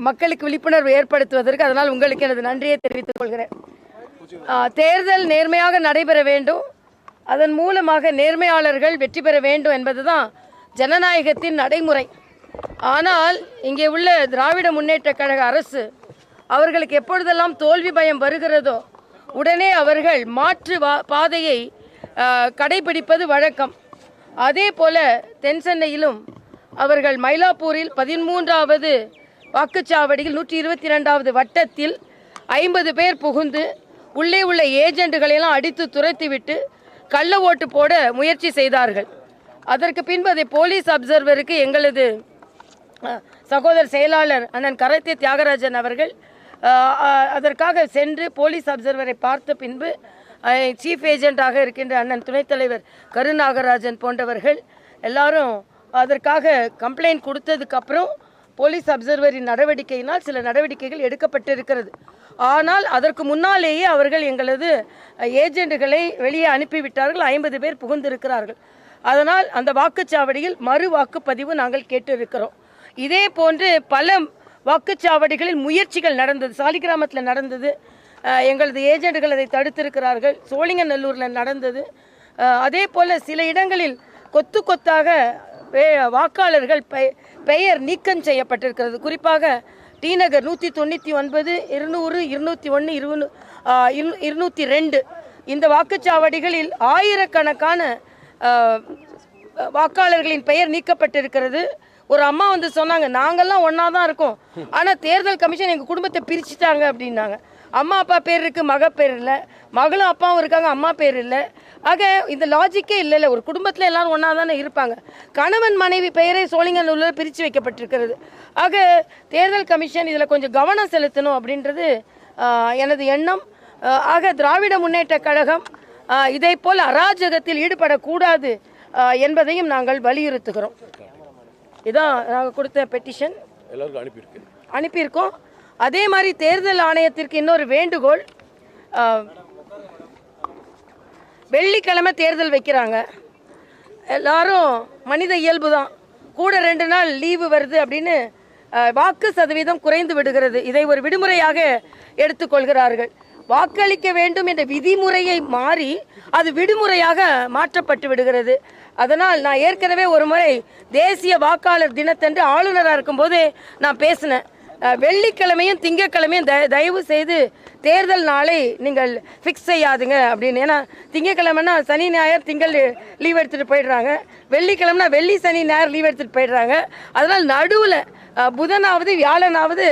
மக்களுக்கு விழிப்புணர்வு ஏற்படுத்துவதற்கு. அதனால் உங்களுக்கு எனது நன்றியை தெரிவித்துக் கொள்கிறேன். தேர்தல் நேர்மையாக நடைபெற வேண்டும், அதன் மூலமாக நேர்மையாளர்கள் வெற்றி பெற வேண்டும் என்பதுதான் ஜனநாயகத்தின் நடைமுறை. ஆனால் இங்கே உள்ள திராவிட முன்னேற்றக் கழக அரசு அவர்களுக்கு எப்பொழுதெல்லாம் தோல்வி பயம் வருகிறதோ உடனே அவர்கள் மாற்று பாதையை கடைபிடிப்பது வழக்கம். அதே போல தென் சென்னையிலும் அவர்கள் மயிலாப்பூரில் 13வது வாக்குச்சாவடியில் 122வது வட்டத்தில் 50 பேர் புகுந்து உள்ளே உள்ள ஏஜெண்டுகளெல்லாம் அடித்து துரத்திவிட்டு கள்ள ஓட்டு போட முயற்சி செய்தார்கள். அதற்கு பின்பு அதை போலீஸ் அப்சர்வருக்கு எங்களது சகோதர செயலாளர் அண்ணன் கரத்தே தியாகராஜன் அவர்கள் அதற்காக சென்று போலீஸ் அப்சர்வரை பார்த்த பின்பு சீஃப் ஏஜெண்டாக இருக்கின்ற அண்ணன் துணைத் தலைவர் கருநாகராஜன் போன்றவர்கள் எல்லாரும் அதற்காக கம்ப்ளைண்ட் கொடுத்ததுக்கப்புறம் போலீஸ் அப்சர்வரின் நடவடிக்கையினால் சில நடவடிக்கைகள் எடுக்கப்பட்டிருக்கிறது. ஆனால் அதற்கு முன்னாலேயே அவர்கள் எங்களது ஏஜெண்டுகளை வெளியே அனுப்பிவிட்டார்கள். 50 பேர் புகுந்திருக்கிறார்கள். அதனால் அந்த வாக்குச்சாவடியில் மறு வாக்குப்பதிவு நாங்கள் கேட்டிருக்கிறோம். இதே போன்று பல வாக்குச்சாவடிகளில் முயற்சிகள் நடந்தது. சாலிகிராமத்தில் நடந்தது, எங்களது ஏஜெண்டுகள் அதை தடுத்திருக்கிறார்கள். சோழிங்கநல்லூரில் நடந்தது. அதே போல் சில இடங்களில் கொத்து கொத்தாக வாக்காளர்கள் பெயர் நீக்கம் செய்யப்பட்டிருக்கிறது. குறிப்பாக டி நகர் 199, 200, 201, 202 இந்த வாக்குச்சாவடிகளில் ஆயிரக்கணக்கான வாக்காளர்களின் பெயர் நீக்கப்பட்டிருக்கிறது. ஒரு அம்மா வந்து சொன்னாங்க, நாங்கள்லாம் ஒன்றா தான் இருக்கோம், ஆனால் தேர்தல் கமிஷன் எங்கள் குடும்பத்தை பிரிச்சுட்டாங்க அப்படின்னாங்க. அம்மா அப்பா பேர் இருக்குது, மக பேர் இல்லை, மகளும் அப்பாவும் இருக்காங்க, அம்மா பேர் இல்லை. ஆக இந்த லாஜிக்கே இல்லை. ஒரு குடும்பத்தில் எல்லாரும் ஒன்றா தானே இருப்பாங்க. கணவன் மனைவி பெயரை சோழிங்கநல்லூரில் பிரித்து வைக்கப்பட்டிருக்கிறது. ஆக தேர்தல் கமிஷன் இதில் கொஞ்சம் கவனம் செலுத்தணும் அப்படின்றது எனது எண்ணம். ஆக திராவிட முன்னேற்ற கழகம் இதை போல் அராஜகத்தில் ஈடுபடக்கூடாது என்பதையும் நாங்கள் வலியுறுத்துகிறோம். இதான் நாங்கள் கொடுத்த பெட்டிஷன் அனுப்பியிருக்கோம். அதே மாதிரி தேர்தல் ஆணையத்திற்கு இன்னொரு வேண்டுகோள், வெள்ளிக்கிழமை தேர்தல் வைக்கிறாங்க. எல்லாரும் மனித இயல்பு தான், கூட 2 நாள் லீவு வருது அப்படின்னு வாக்கு சதவீதம் குறைந்து விடுகிறது. இதை ஒரு விடுமுறையாக எடுத்துக்கொள்கிறார்கள். வாக்களிக்க வேண்டும் என்ற விதிமுறையை மாறி அது விடுமுறையாக மாற்றப்பட்டு விடுகிறது. அதனால் நான் ஏற்கனவே ஒரு முறை தேசிய வாக்காளர் தினத்தன்று ஆளுநராக இருக்கும்போது நான் பேசினேன், வெள்ளிக்கிழமையும் திங்கக்கிழமையும் தயவு செய்து தேர்தல் நாளை நீங்கள் ஃபிக்ஸ் செய்யாதுங்க அப்படின்னு. ஏன்னா திங்கக்கிழமைனா சனி ஞாயிறு திங்கள் லீவ் எடுத்துகிட்டு போயிடுறாங்க, வெள்ளிக்கிழமைனா வெள்ளி சனி ஞாயிறு லீவ் எடுத்துகிட்டு போயிடுறாங்க. அதனால் நடுவில் புதனாவது வியாழனாவது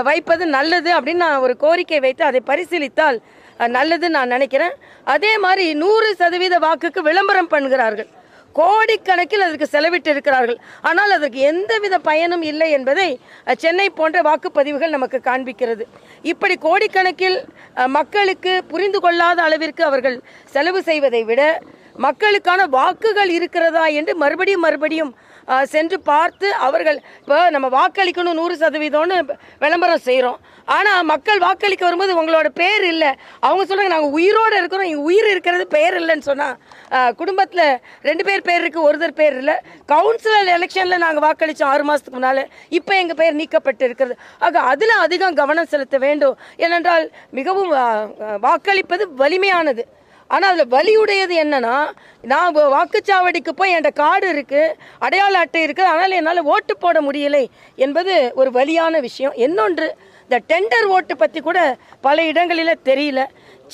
வைப்பது நல்லது அப்படின்னு நான் ஒரு கோரிக்கை வைத்து அதை பரிசீலித்தால் நல்லதுன்னு நான் நினைக்கிறேன். அதே மாதிரி 100% வாக்குக்கு விளம்பரம் பண்ணுகிறார்கள். கோடிக்கணக்கில் அதற்கு செலவிட்டு இருக்கிறார்கள். ஆனால் அதற்கு எந்தவித பயனும் இல்லை என்பதை சென்னை போன்ற வாக்குப்பதிவுகள் நமக்கு காண்பிக்கிறது. இப்படி கோடிக்கணக்கில் மக்களுக்கு புரிந்து கொள்ளாத அளவிற்கு அவர்கள் செலவு செய்வதை விட மக்களுக்கான வாக்குகள் இருக்கிறதா என்று மறுபடியும் சென்று பார்த்து அவர்கள் இப்போ நம்ம வாக்களிக்கணும் 100%ன்னு விளம்பரம் செய்கிறோம். ஆனால் மக்கள் வாக்களிக்க வரும்போது உங்களோட பேர் இல்லை, அவங்க சொல்கிறாங்க நாங்கள் உயிரோடு இருக்கிறோம், இங்கே உயிர் இருக்கிறது பெயர் இல்லைன்னு சொன்னால், குடும்பத்தில் 2 பேர் இருக்குது, ஒருத்தர் பேர் இல்லை. கவுன்சிலர் எலெக்ஷனில் நாங்கள் வாக்களித்தோம் 6 மாதத்துக்கு முன்னால், இப்போ எங்கள் பெயர் நீக்கப்பட்டு இருக்கிறது. ஆக அதில் அதிகம் கவனம் செலுத்த வேண்டும். ஏனென்றால் மிகவும் வாக்களிப்பது வலிமையானது. ஆனால் அதில் வலியுடையது என்னன்னா, நான் வாக்குச்சாவடிக்கு போய் என்கிட்ட கார்டு இருக்குது, அடையாள அட்டை இருக்குது, ஆனால் என்னால் ஓட்டு போட முடியலை என்பது ஒரு வலியான விஷயம். இன்னொன்று, இந்த டெண்டர் ஓட்டு பற்றி கூட பல இடங்களில் தெரியல.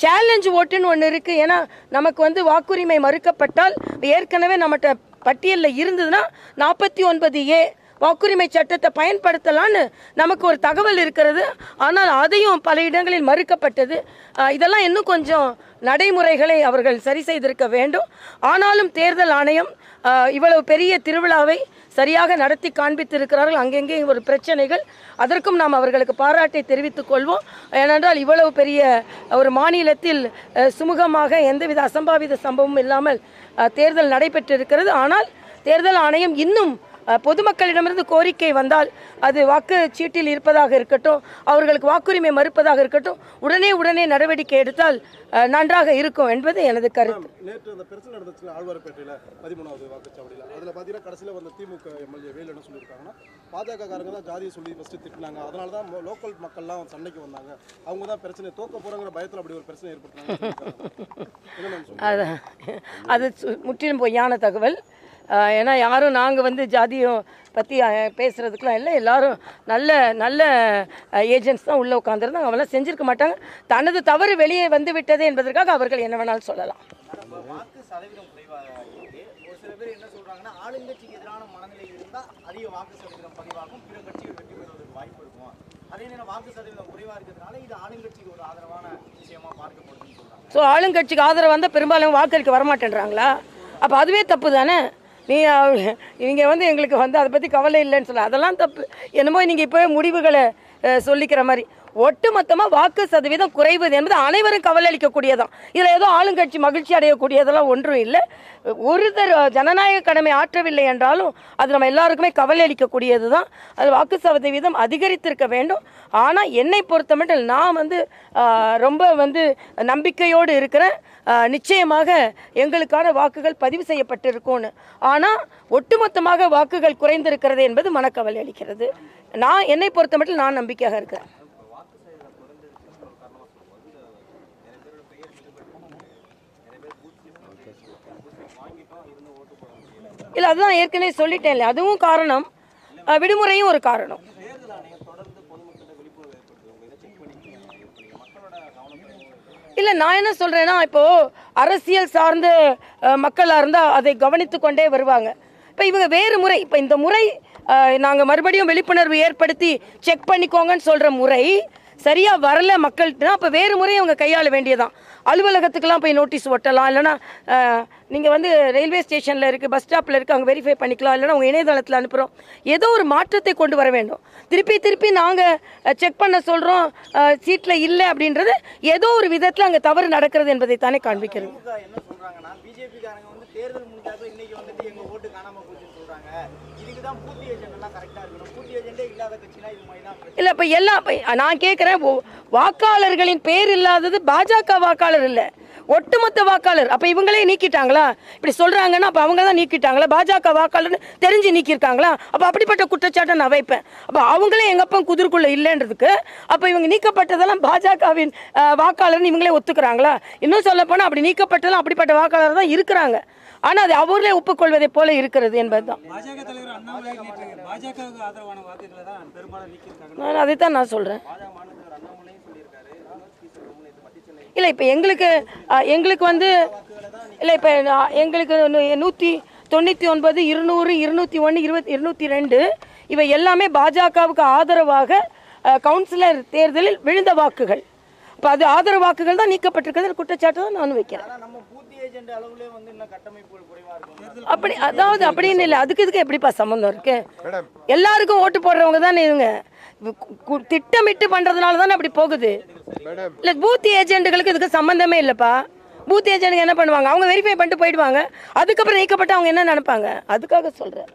சேலஞ்ச் ஓட்டுன்னு ஒன்று இருக்குது. ஏன்னா நமக்கு வாக்குரிமை மறுக்கப்பட்டால் ஏற்கனவே நம்மகிட்ட பட்டியலில் இருந்ததுன்னா 49A வாக்குரிமை சட்டத்தை பயன்படுத்தலான்னு நமக்கு ஒரு தகவல் இருக்கிறது. ஆனால் அதையும் பல இடங்களில் மறுக்கப்பட்டது. இதெல்லாம் இன்னும் கொஞ்சம் நடைமுறைகளை அவர்கள் சரி செய்திருக்க வேண்டும். ஆனாலும் தேர்தல் ஆணையம் இவ்வளவு பெரிய திருவிழாவை சரியாக நடத்தி காண்பித்திருக்கிறார்கள். அங்கெங்கே ஒரு பிரச்சனைகள், அதற்கும் நாம் அவர்களுக்கு பாராட்டை தெரிவித்துக் கொள்வோம். ஏனென்றால் இவ்வளவு பெரிய ஒரு மாநிலத்தில் சுமூகமாக எந்தவித அசம்பாவித சம்பவமும் இல்லாமல் தேர்தல் நடைபெற்றிருக்கிறது. ஆனால் தேர்தல் ஆணையம் இன்னும் பொதுமக்களிடமிருந்து கோரிக்கை வந்தால் அது வாக்குச்சீட்டில் இருப்பதாக இருக்கட்டும், அவர்களுக்கு வாக்குரிமை மறுப்பதாக இருக்கட்டும், உடனே நடவடிக்கை எடுத்தால் நன்றாக இருக்கும் என்பது எனது கருத்து. நேற்று அந்த பிரச்சனை நடந்துச்சு ஆழ்வார்பேட்டையில் 13வது வாக்குச்சாவடியில். அதில் பார்த்தீங்கன்னா கடைசியில் வந்த திமுக எம்எல்ஏ வேலு என்ன சொல்லியிருக்காங்கன்னா, பாஜக காரங்க தான் ஜாதியை சொல்லி ஃபஸ்ட்டு திட்டினாங்க, அதனால தான் லோக்கல் மக்கள்லாம் சண்டைக்கு வந்தாங்க, அவங்க தான் பிரச்சனை தோக்க போகிறாங்கிற பயத்தில் அப்படி ஒரு பிரச்சனை ஏற்படுத்தினாங்க. அது முற்றிலும் பொய்யான தகவல். ஏன்னா யாரும் நாங்கள் ஜாதியை பற்றி பேசுகிறதுக்கெலாம் இல்லை. எல்லோரும் நல்ல ஏஜென்ட்ஸ் தான் உள்ளே உட்காந்துருந்தாங்க. அவெல்லாம் செஞ்சுருக்க மாட்டாங்க. தனது தவறு வெளியே வந்து விட்டது என்பதற்காக அவர்கள் என்ன வேணாலும் சொல்லலாம். வாக்கு சதவீதம் குறைவாக இருக்குது. ஒரு சில பேர் என்ன சொல்கிறாங்கன்னா, ஆளுங்கட்சிக்கு எதிரான மனநிலை இருந்தால் அதிக வாக்கு சதவீதம் பதிவாகும், பிற கட்சிகள் வெற்றி பெறுவதற்கு வாய்ப்பு இருக்கும். அதே நேரம் வாக்கு சதவீதம் குறைவாக இருக்கிறதுனால இது ஆளுங்கட்சிக்கு ஒரு ஆதரவான விஷயமா பார்க்கப்படுதுன்னு சொல்கிறாங்க. ஸோ ஆளுங்கட்சிக்கு ஆதரவு வந்தால் பெரும்பாலும் வாக்களிக்க வரமாட்டேன்றாங்களா? அப்போ அதுவே தப்பு தானே. நீங்கள் எங்களுக்கு அதை பற்றி கவலை இல்லைன்னு சொல்ல, அதெல்லாம் தப்பு. என்னமோ நீங்கள் இப்போ முடிவுகளை சொல்லிக்கிற மாதிரி. ஒட்டுமொத்தமாக வாக்கு சதவீதம் குறைவது என்பது அனைவரும் கவலை அளிக்கக்கூடியதான். இதில் ஏதோ ஆளுங்கட்சி மகிழ்ச்சி அடையக்கூடியதெல்லாம் ஒன்றும் இல்லை. ஒருத்தர் ஜனநாயக கடமை ஆற்றவில்லை என்றாலும் அது நம்ம எல்லாருக்குமே கவலை அளிக்கக்கூடியது தான். அது வாக்கு சதவீதம் அதிகரித்திருக்க வேண்டும். ஆனால் என்னை பொறுத்த மட்டும் நான் ரொம்ப நம்பிக்கையோடு இருக்கிறேன். நிச்சயமாக எங்களுக்கான வாக்குகள் பதிவு செய்யப்பட்டிருக்கும்னு. ஆனால் ஒட்டுமொத்தமாக வாக்குகள் குறைந்திருக்கிறது என்பது மனக்கவலை அளிக்கிறது. என்னை பொறுத்த மட்டும் நான் நம்பிக்கையாக இருக்கிறேன். இல்லை, அதுதான் ஏற்கனவே சொல்லிட்டேன் இல்லை, அதுவும் காரணம், விடுமுறையும் ஒரு காரணம். இல்லை, நான் என்ன சொல்கிறேன்னா, இப்போது அரசியல் சார்ந்த மக்களாக இருந்தால் அதை கவனித்து கொண்டே வருவாங்க. இப்போ இவங்க வேறு முறை, இப்போ இந்த முறை நாங்கள் மறுபடியும் விழிப்புணர்வு ஏற்படுத்தி செக் பண்ணிக்கோங்கன்னு சொல்கிற முறை சரியாக வரல மக்கள்கிட்ட. அப்போ வேறு முறையை அவங்க கையாள வேண்டியதான். அலுவலகத்துக்கெல்லாம் போய் நோட்டீஸ் ஒட்டலாம், இல்லைனா நீங்கள் ரயில்வே ஸ்டேஷனில் இருக்குது, பஸ் ஸ்டாப்பில் இருக்குது, அவங்க வெரிஃபை பண்ணிக்கலாம், இல்லைனா அவங்க இணையதளத்தில் அனுப்புகிறோம். ஏதோ ஒரு மாற்றத்தை கொண்டு வர வேண்டும். திருப்பி நாங்கள் செக் பண்ண சொல்கிறோம், சீட்டில் இல்லை அப்படின்றது ஏதோ ஒரு விதத்தில் அங்கே தவறு நடக்கிறது என்பதை தானே காண்பிக்கிறது. என்ன சொல்கிறாங்கன்னா, பிஜேபிக்காரங்க தேர்தல் முடிஞ்சாலும் இன்னைக்கு எங்கள் ஓட்டு காணாமல் போச்சுன்னு சொல்கிறாங்க. இதுக்கு தான் பூர்த்தி ஏஜெண்டெல்லாம் கரெக்டாக இருக்கணும். பூர்த்தி ஏஜெண்டே இல்லாத கட்சினா இது மாதிரி தான். இல்லை, இப்போ நான் கேட்குறேன், வாக்காளர்களின் பேர் இல்லாதது பாஜக வாக்காளர் இல்லை, ஒட்டுமொத்த வாக்காளர். அப்போ இவங்களே நீக்கிட்டாங்களா? இப்படி சொல்கிறாங்கன்னா அப்போ அவங்க தான் நீக்கிட்டாங்களா? பாஜக வாக்காளர்னு தெரிஞ்சு நீக்கியிருக்காங்களா? அப்போ அப்படிப்பட்ட குற்றச்சாட்டை நான் வைப்பேன். அப்போ அவங்களே எங்கப்பா குதிர்க்குள்ளே இல்லைன்றதுக்கு அப்போ இவங்க நீக்கப்பட்டதெல்லாம் பாஜகவின் வாக்காளர்னு இவங்களே ஒத்துக்கிறாங்களா? இன்னும் சொல்லப்போனால் அப்படி நீக்கப்பட்டதெல்லாம் அப்படிப்பட்ட வாக்காளர் தான் இருக்கிறாங்க. ஆனால் அது அவர்களே ஒப்புக்கொள்வதை போல இருக்கிறது என்பதுதான். நான் அதைத்தான் நான் சொல்கிறேன். இல்லை, இப்போ எங்களுக்கு இல்லை, இப்போ எங்களுக்கு 199, 200, 201, 202 இவை எல்லாமே பாஜகவுக்கு ஆதரவாக கவுன்சிலர் தேர்தலில் விழுந்த வாக்குகள். இப்போ அது ஆதரவு வாக்குகள் தான் நீக்கப்பட்டிருக்கிறது குற்றச்சாட்டு தான் நான் வைக்கிறேன். அப்படி அப்படின்னு இல்லை, அதுக்கு எப்படிப்பா சம்பந்தம் இருக்கு? எல்லாருக்கும் ஓட்டு போடுறவங்க தானே இவங்க, திட்டமிட்டு பண்றதுனால தானே அப்படி போகுது. இல்லை, பூத் ஏஜென்ட்டுகளுக்கு இதுக்கு சம்பந்தமே இல்லைப்பா. பூத் ஏஜென்ட்டுக்கு என்ன பண்ணுவாங்க? அவங்க வெரிஃபை பண்ணிட்டு போயிடுவாங்க. அதுக்கப்புறம் நீக்கப்பட்டு அவங்க என்ன நினைப்பாங்க? அதுக்காக சொல்றேன்.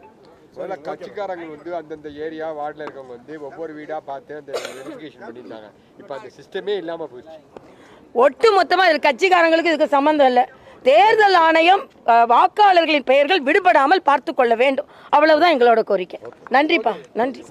கட்சிக்காரங்க அந்தந்த ஏரியா வார்டில் இருக்கவங்க ஒவ்வொரு வீடாக பார்த்து அந்த வெரிஃபிகேஷன் பண்ணியிருந்தாங்க. இப்போ அந்த சிஸ்டமே இல்லாமல் போயிடுச்சு. ஒட்டு மொத்தமாக கட்சிக்காரங்களுக்கு இதுக்கு சம்மந்தம் இல்லை. தேர்தல் ஆணையம் வாக்காளர்களின் பெயர்கள் விடுபடாமல் பார்த்து கொள்ள வேண்டும். அவ்வளவுதான் எங்களோட கோரிக்கை. நன்றிப்பா, நன்றி.